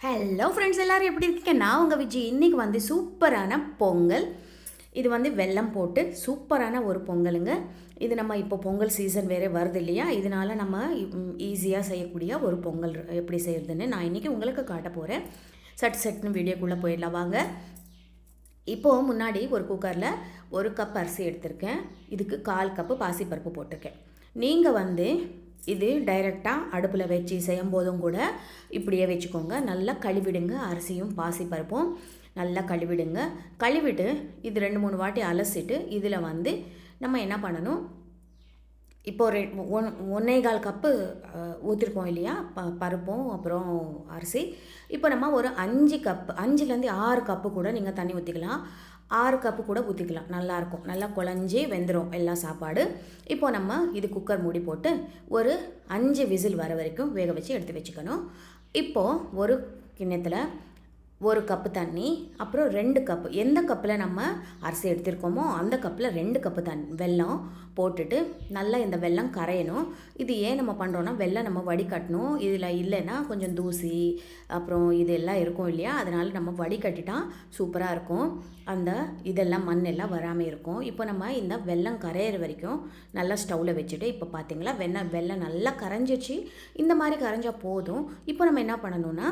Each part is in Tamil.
ஹலோ ஃப்ரெண்ட்ஸ், எல்லோரும் எப்படி இருக்கீங்க? நான் உங்கள் விஜய். இன்றைக்கி வந்து சூப்பரான பொங்கல். இது வந்து வெல்லம் போட்டு சூப்பரான ஒரு பொங்கலுங்க. இது நம்ம இப்போ பொங்கல் சீசன் வேறு வருது இல்லையா, இதனால் நம்ம ஈஸியாக செய்யக்கூடிய ஒரு பொங்கல் எப்படி செய்கிறதுன்னு நான் இன்றைக்கி உங்களுக்கு காட்ட போகிறேன். சட்டுன்னு வீடியோக்குள்ளே போயிடலாம் வாங்க. இப்போது முன்னாடி ஒரு குக்கரில் 1 கப் அரிசி எடுத்திருக்கேன். இதுக்கு 1/4 கப்பு பாசிப்பருப்பு போட்டிருக்கேன். நீங்கள் வந்து இது டைரெக்டாக அடுப்பில் வச்சு செய்யும் போதும் கூட இப்படியே வச்சுக்கோங்க. நல்லா கழுவிடுங்க. அரிசியும் பாசிப்பருப்பும் நல்லா கழுவிடுங்க. கழுவிட்டு இது 2-3 வாட்டி அலசிட்டு இதில் வந்து நம்ம என்ன பண்ணணும், இப்போது 1.25 கப்பு ஊற்றிருக்கோம் இல்லையா, பருப்பும் அப்புறம் அரிசி. இப்போ நம்ம ஒரு 5லேருந்து 6 கப்பு கூட நீங்கள் தண்ணி ஊற்றிக்கலாம். 6 கப்பு கூட ஊற்றிக்கலாம். நல்லாயிருக்கும். நல்லா குழஞ்சி வெந்துடும் எல்லா சாப்பாடு. இப்போ நம்ம இது குக்கர் மூடி போட்டு ஒரு 5 விசில் வர வரைக்கும் வேக வச்சு எடுத்து வச்சுக்கணும். இப்போது ஒரு கிண்ணத்தில் 1 கப்பு தண்ணி, அப்புறம் 2 கப்பு, எந்த கப்பில் நம்ம அரிசி எடுத்திருக்கோமோ அந்த கப்பில் 2 கப்பு வெல்லம் போட்டுட்டு நல்லா இந்த வெல்லம் கரையணும். இது ஏன் நம்ம பண்ணுறோன்னா, வெல்லம் நம்ம வடிகட்டணும். இதில் இல்லைன்னா கொஞ்சம் தூசி அப்புறம் இதெல்லாம் இருக்கும் இல்லையா, அதனால் நம்ம வடிகட்டிட்டா சூப்பராக இருக்கும். அந்த இதெல்லாம் மண்ணெல்லாம் வராமல் இருக்கும். இப்போ நம்ம இந்த வெல்லம் கரையிற வரைக்கும் நல்லா ஸ்டவ்வில் வச்சுட்டு, இப்போ பார்த்திங்களா வெல்லம் நல்லா கரைஞ்சிச்சு. இந்த மாதிரி கரைஞ்சால் போதும். இப்போ நம்ம என்ன பண்ணணும்னா,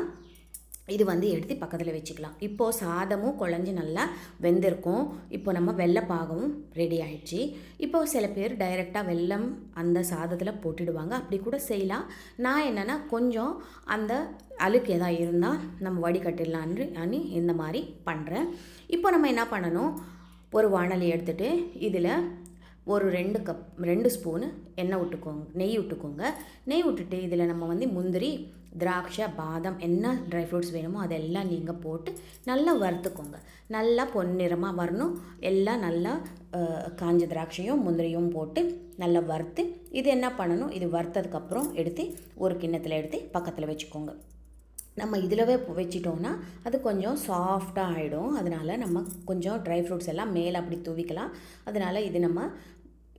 இது வந்து எடுத்து பக்கத்தில் வச்சுக்கலாம். இப்போது சாதமும் குழஞ்சி நல்லா வெந்திருக்கும். இப்போ நம்ம வெள்ளைப்பாகவும் ரெடி ஆகிடுச்சு. இப்போது சில பேர் டைரெக்டாக வெல்லம் அந்த சாதத்தில் போட்டுடுவாங்க. அப்படி கூட செய்யலாம். நான் என்னென்னா கொஞ்சம் அந்த அழுக்கு எதாவது இருந்தால் நம்ம வடிகட்டிடலான்னு இந்த மாதிரி பண்ணுறேன். இப்போ நம்ம என்ன பண்ணணும், ஒரு வாணலி எடுத்துகிட்டு இதில் ஒரு 2 ஸ்பூனு எண்ணெய் விட்டுக்கோங்க, நெய் விட்டுக்கோங்க. நெய் விட்டுட்டு இதில் நம்ம வந்து முந்திரி, திராட்சை, பாதாம், என்ன ட்ரை ஃப்ரூட்ஸ் வேணுமோ அதெல்லாம் நீங்கள் போட்டு நல்லா வறுத்துக்கோங்க. நல்லா பொன்னிறமாக வரணும். எல்லாம் நல்லா காஞ்ச திராட்சையும் முந்திரியும் போட்டு நல்லா வறுத்து இது என்ன பண்ணணும், இது வறுத்ததுக்கப்புறம் எடுத்து ஒரு கிண்ணத்தில் எடுத்து பக்கத்தில் வச்சுக்கோங்க. நம்ம இதிலவே வச்சிட்டோம்னா அது கொஞ்சம் சாஃப்டாக ஆகிடும். அதனால் நம்ம கொஞ்சம் ட்ரை ஃப்ரூட்ஸ் எல்லாம் மேலே அப்படி தூவிக்கலாம். அதனால் இது நம்ம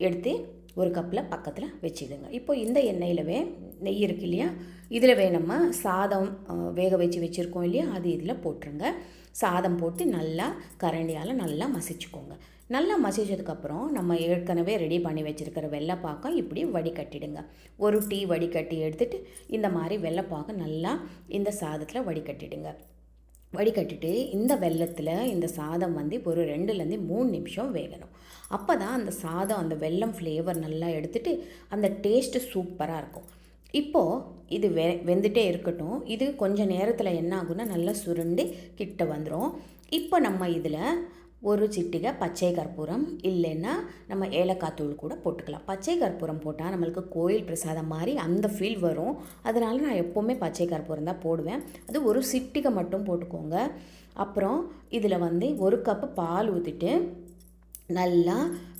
எடுத்து ஒரு கப்பில் பக்கத்தில் வச்சுடுங்க. இப்போ இந்த எண்ணெயிலவே நெய் இருக்கு இல்லையா, இதிலவே நம்ம சாதம் வேக வச்சுருக்கோம் இல்லையா, அது இதில் போட்டுருங்க. சாதம் போட்டு நல்லா கரண்டியால் நல்லா மசிச்சுக்கோங்க. நல்லா மசிச்சதுக்கப்புறம் நம்ம ஏற்கனவே ரெடி பண்ணி வச்சுருக்கிற வெள்ளைப்பாக்கம் இப்படி வடிகட்டிடுங்க. ஒரு டீ வடிகட்டி எடுத்துகிட்டு இந்த மாதிரி வெள்ளைப்பாக்கம் நல்லா இந்த சாதத்தில் வடிகட்டிடுங்க. வடிகட்டிட்டு இந்த வெல்லத்தில் இந்த சாதம் வந்து ஒரு 2-3 நிமிஷம் வேகணும். அப்போ தான் அந்த சாதம் அந்த வெல்லம் ஃப்ளேவர் நல்லா எடுத்துகிட்டு அந்த டேஸ்ட்டு சூப்பராக இருக்கும். இப்போது இது வெந்துட்டே இருக்கட்டும். இது கொஞ்சம் நேரத்தில் என்ன ஆகுன்னா நல்லா சுருண்டு கிட்ட வந்துடும். இப்போ நம்ம இதில் ஒரு சிட்டிகை பச்சை கற்பூரம், இல்லைன்னா நம்ம ஏலக்காய் தூள் கூட போட்டுக்கலாம். பச்சை கற்பூரம் போட்டால் நம்மளுக்கு கோயில் பிரசாதம் மாதிரி அந்த ஃபீல் வரும். அதனால் நான் எப்போவுமே பச்சை கற்பூரம் தான் போடுவேன். அது ஒரு சிட்டிகை மட்டும் போட்டுக்கோங்க. அப்புறம் இதில் வந்து 1 கப்பு பால் ஊற்றிட்டு நல்லா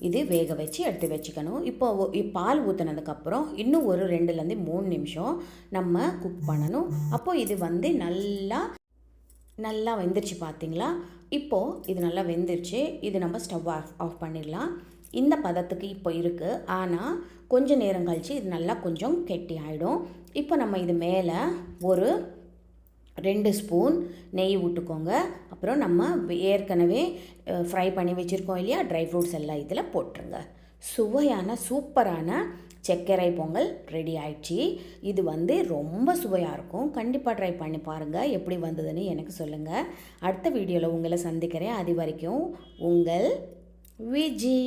இது வேக வச்சு எடுத்து வச்சுக்கணும். இப்போ பால் ஊற்றினதுக்கப்புறம் இன்னும் ஒரு 2-3 நிமிஷம் நம்ம குக் பண்ணணும். அப்போது இது வந்து நல்லா வெந்துருச்சு பார்த்திங்களா. இப்போது இது நல்லா வெந்துருச்சு. இது நம்ம ஸ்டவ் ஆஃப் பண்ணிடலாம். இந்த பதத்துக்கு இப்போ இருக்குது. ஆனால் கொஞ்சம் நேரம் கழித்து இது நல்லா கொஞ்சம் கெட்டி ஆகிடும். இப்போ நம்ம இது மேலே ஒரு 2 ஸ்பூன் நெய் விட்டுக்கோங்க. அப்புறம் நம்ம ஏற்கனவே ஃப்ரை பண்ணி வச்சுருக்கோம் இல்லையா, ட்ரை ஃப்ரூட்ஸ் எல்லாம் இதில் போட்டுருங்க. சுவையான சூப்பரான சர்க்கரை பொங்கல் ரெடி ஆயிடுச்சு. இது வந்து ரொம்ப சுவையாக இருக்கும். கண்டிப்பாக ட்ரை பண்ணி பாருங்கள். எப்படி வந்ததுன்னு எனக்கு சொல்லுங்கள். அடுத்த வீடியோவில் உங்களை சந்திக்கிறேன். அது வரைக்கும் உங்கள் விஜி.